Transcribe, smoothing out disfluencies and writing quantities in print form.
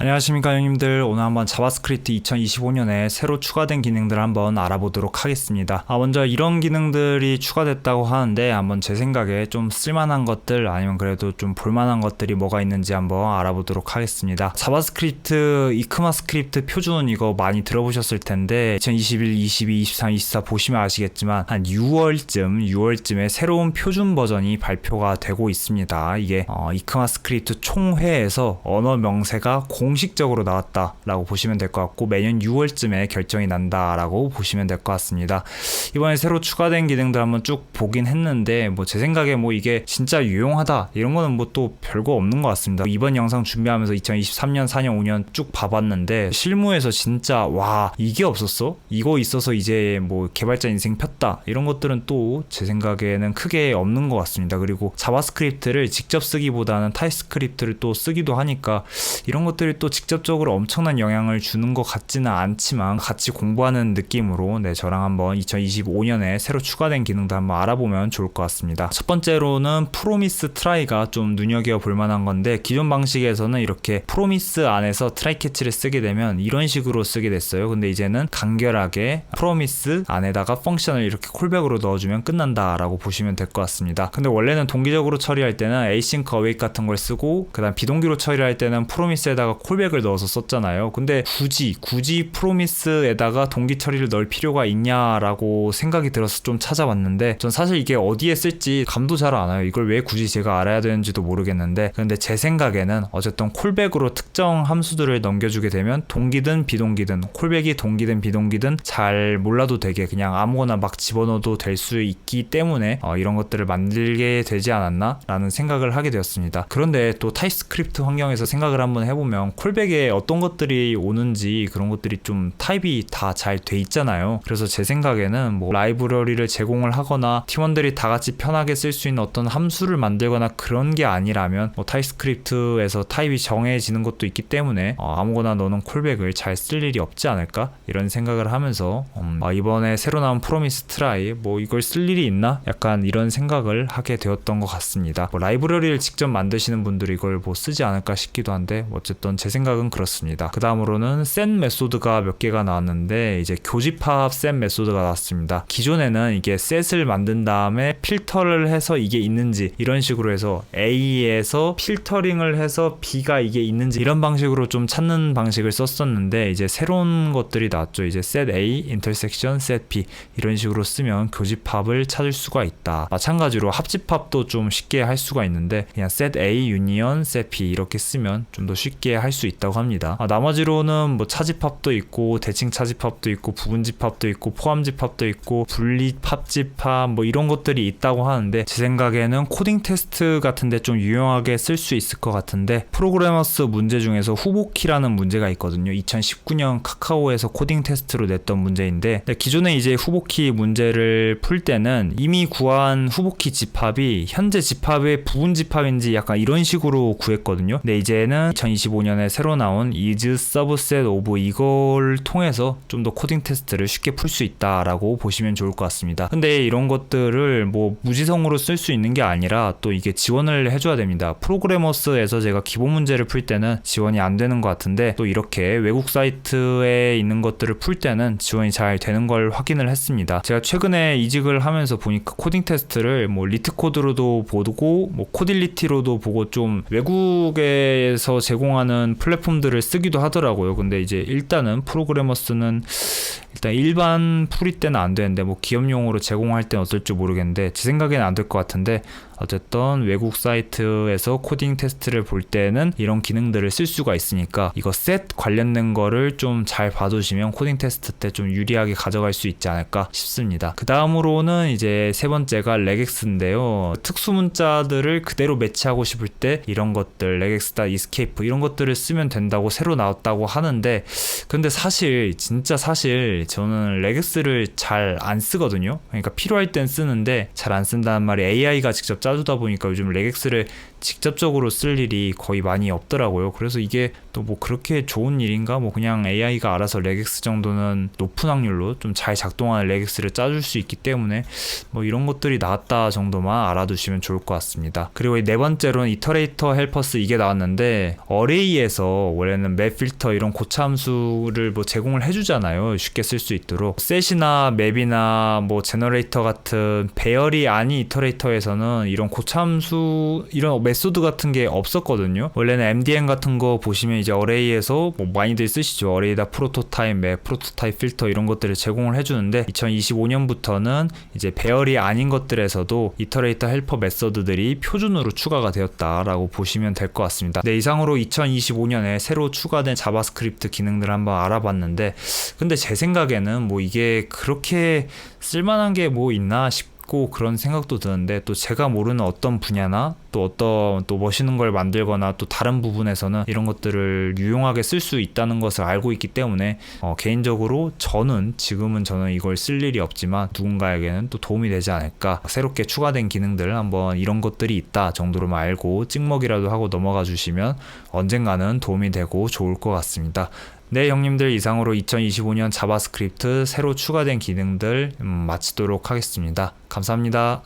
안녕하십니까 형님들. 오늘 한번 자바스크립트 2025년에 새로 추가된 기능들을 한번 알아보도록 하겠습니다. 먼저 이런 기능들이 추가됐다고 하는데 한번 제 생각에 좀 쓸만한 것들 아니면 그래도 좀 볼만한 것들이 뭐가 있는지 한번 알아보도록 하겠습니다. 자바스크립트 이크마스크립트 표준 이거 많이 들어보셨을 텐데 2021, 22, 23, 24 보시면 아시겠지만 한 6월쯤에 새로운 표준 버전이 발표가 되고 있습니다. 이게 이크마스크립트 총회에서 언어 명세가 공식적으로 나왔다라고 보시면 될 것 같고 매년 6월쯤에 결정이 난다라고 보시면 될 것 같습니다. 이번에 새로 추가된 기능들 한번 쭉 보긴 했는데 제 생각에 이게 진짜 유용하다 이런 거는 또 별거 없는 것 같습니다. 이번 영상 준비하면서 2023년, 4년, 5년 쭉 봐봤는데 실무에서 진짜 와 이게 없었어? 이거 있어서 이제 개발자 인생 폈다 이런 것들은 또 제 생각에는 크게 없는 것 같습니다. 그리고 자바스크립트를 직접 쓰기보다는 타입스크립트를 또 쓰기도 하니까 이런 것들이 또 직접적으로 엄청난 영향을 주는 것 같지는 않지만 같이 공부하는 느낌으로 저랑 한번 2025년에 새로 추가된 기능도 한번 알아보면 좋을 것 같습니다. 첫 번째로는 프로미스 트라이가 좀 눈여겨볼 만한 건데 기존 방식에서는 이렇게 프로미스 안에서 트라이 캐치를 쓰게 되면 이런 식으로 쓰게 됐어요. 근데 이제는 간결하게 프로미스 안에다가 펑션을 이렇게 콜백으로 넣어주면 끝난다라고 보시면 될 것 같습니다. 근데 원래는 동기적으로 처리할 때는 async await 같은 걸 쓰고 그 다음 비동기로 처리할 때는 프로미스에다가 콜백을 넣어서 썼잖아요. 근데 굳이 프로미스에다가 동기 처리를 넣을 필요가 있냐라고 생각이 들어서 좀 찾아봤는데 전 사실 이게 어디에 쓸지 감도 잘 안 와요. 이걸 왜 굳이 제가 알아야 되는지도 모르겠는데 근데 제 생각에는 어쨌든 콜백으로 특정 함수들을 넘겨주게 되면 동기든 비동기든 콜백이 동기든 비동기든 잘 몰라도 되게 그냥 아무거나 막 집어넣어도 될 수 있기 때문에 이런 것들을 만들게 되지 않았나 라는 생각을 하게 되었습니다. 그런데 또 타입스크립트 환경에서 생각을 한번 해보면 콜백에 어떤 것들이 오는지 그런 것들이 좀 타입이 다 잘 돼 있잖아요. 그래서 제 생각에는 라이브러리를 제공을 하거나 팀원들이 다 같이 편하게 쓸 수 있는 어떤 함수를 만들거나 그런 게 아니라면 타입스크립트에서 타입이 정해지는 것도 있기 때문에 아무거나 넣는 콜백을 잘 쓸 일이 없지 않을까 이런 생각을 하면서 이번에 새로 나온 프로미스 트라이 이걸 쓸 일이 있나 약간 이런 생각을 하게 되었던 것 같습니다. 라이브러리를 직접 만드시는 분들이 이걸 쓰지 않을까 싶기도 한데 어쨌든 제 생각은 그렇습니다. 그 다음으로는 set 메소드가 몇 개가 나왔는데 이제 교집합 set 메소드가 나왔습니다. 기존에는 이게 set을 만든 다음에 필터를 해서 이게 있는지 이런 식으로 해서 A에서 필터링을 해서 B가 이게 있는지 이런 방식으로 좀 찾는 방식을 썼었는데 이제 새로운 것들이 나왔죠. 이제 set A intersection set B 이런 식으로 쓰면 교집합을 찾을 수가 있다. 마찬가지로 합집합도 좀 쉽게 할 수가 있는데 그냥 set A union set B 이렇게 쓰면 좀 더 쉽게 할 수 있다고 합니다. 나머지로는 차집합도 있고 대칭 차집합도 있고 부분집합도 있고 포함집합도 있고 분리합집합 이런 것들이 있다고 하는데 제 생각에는 코딩 테스트 같은데 좀 유용하게 쓸 수 있을 것 같은데 프로그래머스 문제 중에서 후보키라는 문제가 있거든요. 2019년 카카오에서 코딩 테스트로 냈던 문제인데 기존에 이제 후보키 문제를 풀 때는 이미 구한 후보키 집합이 현재 집합의 부분 집합인지 약간 이런 식으로 구했거든요. 근데 이제는 2025년에 새로 나온 is subset of 이걸 통해서 좀 더 코딩 테스트를 쉽게 풀 수 있다라고 보시면 좋을 것 같습니다. 근데 이런 것들을 무지성으로 쓸 수 있는 게 아니라 또 이게 지원을 해줘야 됩니다. 프로그래머스에서 제가 기본 문제를 풀 때는 지원이 안 되는 것 같은데 또 이렇게 외국 사이트에 있는 것들을 풀 때는 지원이 잘 되는 걸 확인을 했습니다. 제가 최근에 이직을 하면서 보니까 코딩 테스트를 리트코드로도 보고 코딜리티로도 보고 좀 외국에서 제공하는 플랫폼들을 쓰기도 하더라고요. 근데 이제 일단은 프로그래머스는 일단 일반 풀이 때는 안 되는데 기업용으로 제공할 때는 어떨지 모르겠는데 제 생각에는 안 될 것 같은데 어쨌든 외국 사이트에서 코딩 테스트를 볼 때는 이런 기능들을 쓸 수가 있으니까 이거 셋 관련된 거를 좀 잘 봐두시면 코딩 테스트 때 좀 유리하게 가져갈 수 있지 않을까 싶습니다. 그 다음으로는 이제 세 번째가 레객스인데요. 특수 문자들을 그대로 매치하고 싶을 때 이런 것들 regex.escape 이런 것들을 쓰면 된다고 새로 나왔다고 하는데 근데 사실 저는 레객스를 잘 안 쓰거든요. 그러니까 필요할 땐 쓰는데 잘 안 쓴다는 말이 AI가 직접 짜주다 보니까 요즘 레객스를 직접적으로 쓸 일이 거의 많이 없더라고요. 그래서 이게 또 뭐 그렇게 좋은 일인가? 뭐 그냥 AI가 알아서 레gek스 정도는 높은 확률로 좀 잘 작동하는 레gek스를 짜줄 수 있기 때문에 뭐 이런 것들이 나왔다 정도만 알아두시면 좋을 것 같습니다. 그리고 네 번째로는 이터레이터 헬퍼스 이게 나왔는데 어레이에서 원래는 맵 필터 이런 고참수를 뭐 제공을 해주잖아요. 쉽게 쓸 수 있도록. 셋이나 맵이나 뭐 제너레이터 같은 배열이 아닌 이터레이터에서는 이런 고참수 이런 메소드 같은 게 없었거든요. 원래는 MDN 같은 거 보시면 이제 어레이에서 뭐 많이들 쓰시죠. 어레이다 프로토타입 맵, 프로토타입 필터 이런 것들을 제공을 해주는데 2025년부터는 이제 배열이 아닌 것들에서도 이터레이터 헬퍼 메소드들이 표준으로 추가가 되었다라고 보시면 될 것 같습니다. 네, 이상으로 2025년에 새로 추가된 자바스크립트 기능들을 한번 알아봤는데 근데 제 생각에는 뭐 이게 그렇게 쓸만한 게 뭐 있나 싶고 그런 생각도 드는데 또 제가 모르는 어떤 분야나 또 어떤 또 멋있는 걸 만들거나 또 다른 부분에서는 이런 것들을 유용하게 쓸 수 있다는 것을 알고 있기 때문에 개인적으로 지금은 저는 이걸 쓸 일이 없지만 누군가에게는 또 도움이 되지 않을까. 새롭게 추가된 기능들 한번 이런 것들이 있다 정도로만 알고 찍먹이라도 하고 넘어가 주시면 언젠가는 도움이 되고 좋을 것 같습니다. 네, 형님들, 이상으로 2025년 자바스크립트 새로 추가된 기능들 마치도록 하겠습니다. 감사합니다.